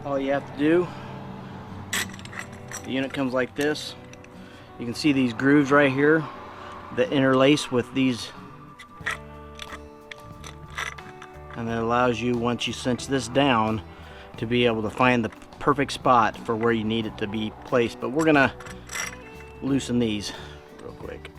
All you have to do, the unit comes like this. You can see these grooves right here that interlace with these, and it allows you, once you cinch this down, to be able to find the perfect spot for where you need it to be placed. But we're gonna loosen these real quick.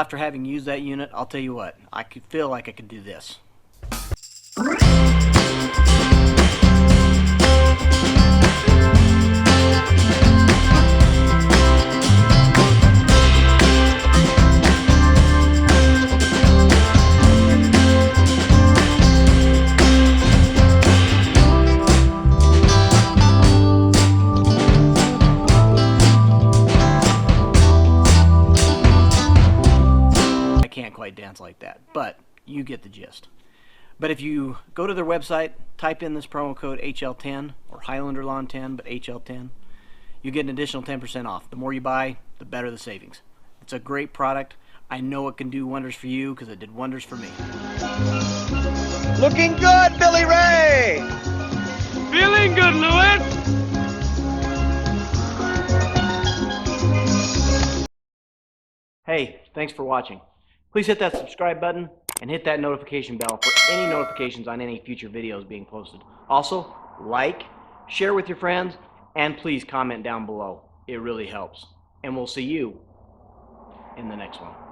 after having used that unit, I'll tell you what, I could feel like I could do this. Can't quite dance like that, but you get the gist. But if you go to their website, type in this promo code HL10 or Highlander Lawn 10, but HL10, you get an additional 10% off. The more you buy, the better the savings. It's a great product. I know it can do wonders for you because it did wonders for me. Looking good, Billy Ray! Feeling good, Louis! Hey, thanks for watching. Please hit that subscribe button and hit that notification bell for any notifications on any future videos being posted. Also, like, share with your friends, and please comment down below. It really helps. And we'll see you in the next one.